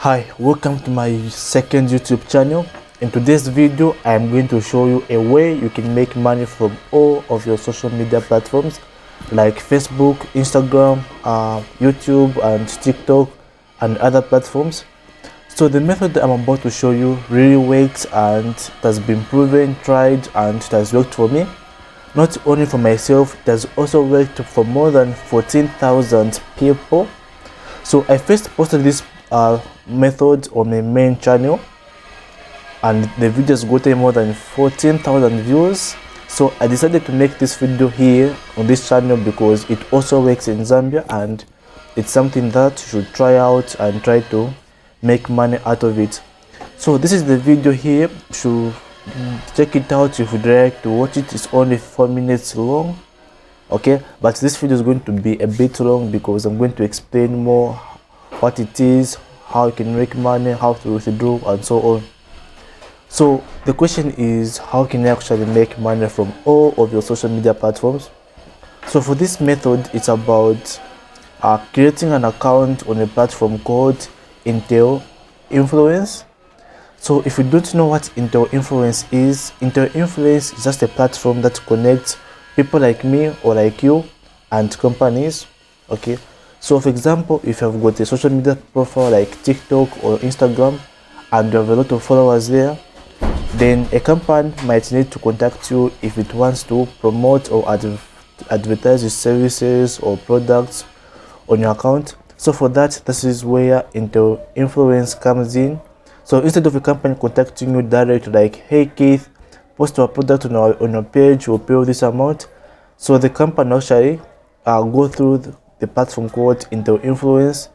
Hi, welcome to my second YouTube channel. In today's video, I am going to show you a way you can make money from all of your social media platforms like Facebook, Instagram, YouTube and TikTok and other platforms. So the method that I'm about to show you really works and it has been proven, tried, and it has worked for me. Not only for myself, it has also worked for more than 14,000 people. So I first posted this method on my main channel and the video has gotten more than 14,000 views. So I decided to make this video here on this channel because it also works in Zambia and it's something that you should try out and try to make money out of it. So this is the video here. To check it out if you'd like to watch it. It's only 4 minutes long, okay, but this video is going to be a bit long because I'm going to explain more what it is, how you can make money, how to withdraw and so on. So the question is, how can you actually make money from all of your social media platforms? So for this method, it's about creating an account on a platform called Intel Influence. So if you don't know what Intel Influence is just a platform that connects people like me or like you and companies, okay? So for example, if you have got a social media profile like TikTok or Instagram and you have a lot of followers there, then a company might need to contact you if it wants to promote or advertise its services or products on your account. So for that, this is where Intel Influence comes in. So instead of a company contacting you directly like, hey Keith, post our product on your page, we'll pay you this amount. So the company actually go through the platform called Intel Influence,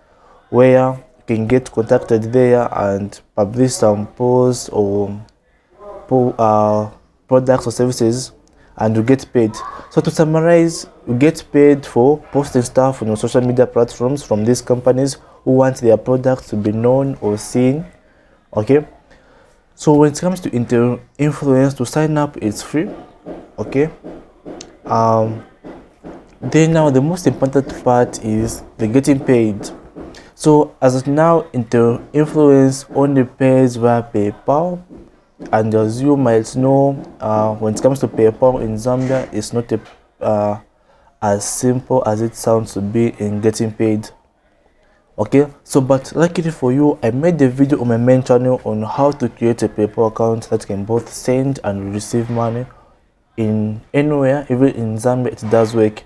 where you can get contacted there and publish some posts or products or services and you get paid. So to summarize, you get paid for posting stuff on your social media platforms from these companies who want their products to be known or seen, okay? So when it comes to Intel Influence, to sign up it's free, okay? Then now the most important part is the getting paid. So as of now, Intel Influence only pays via PayPal, and as you might know, when it comes to PayPal in Zambia, it's not as simple as it sounds to be in getting paid, okay? So but luckily for you, I made a video on my main channel on how to create a PayPal account that can both send and receive money in anywhere. Even in Zambia it does work,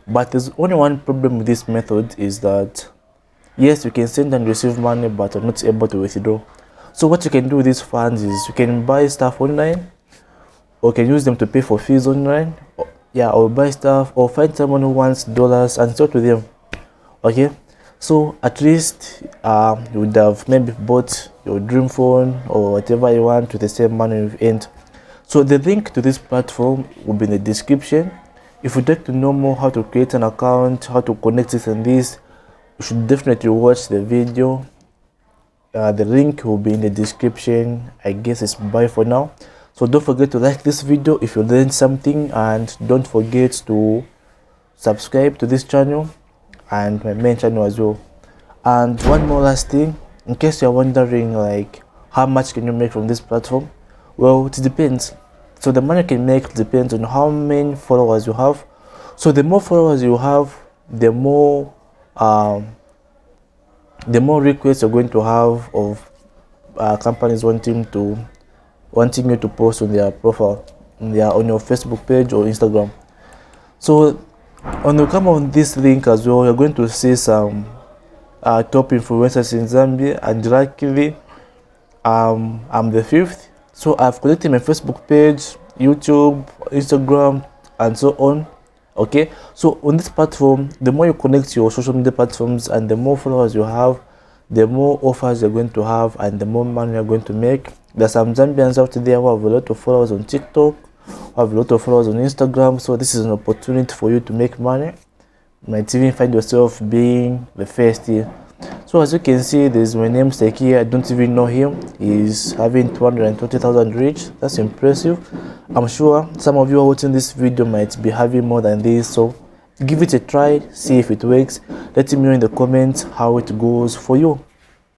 but there's only one problem with this method, is that yes, you can send and receive money but you're not able to withdraw. So what you can do with these funds is you can buy stuff online, or you can use them to pay for fees online, or buy stuff, or find someone who wants dollars and sell to them, okay? So at least you would have maybe bought your dream phone or whatever you want with the same money you've earned. So the link to this platform will be in the description. If you'd like to know more how to create an account, how to connect this and this, you should definitely watch the video. The link will be in the description. I guess it's bye for now. So don't forget to like this video if you learned something, and don't forget to subscribe to this channel and my main channel as well. And one more last thing, in case you're wondering like how much can you make from this platform, well, it depends. So the money you can make depends on how many followers you have. So the more followers you have, the more requests you're going to have of companies wanting you to post on their profile, on your Facebook page or Instagram. So when you come on this link as well, you're going to see some top influencers in Zambia, and luckily I'm the 5th. So I've connected my Facebook page, YouTube, Instagram and so on, okay? So on this platform, the more you connect your social media platforms and the more followers you have, the more offers you're going to have and the more money you're going to make. There are some Zambians out there who have a lot of followers on TikTok, who have a lot of followers on Instagram. So this is an opportunity for you to make money. You might even find yourself being the first here. So as you can see, there's my namesake here. I don't even know him. He's having 220,000 reach. That's impressive. I'm sure some of you are watching this video might be having more than this, so give it a try, see if it works. Let me know in the comments how it goes for you.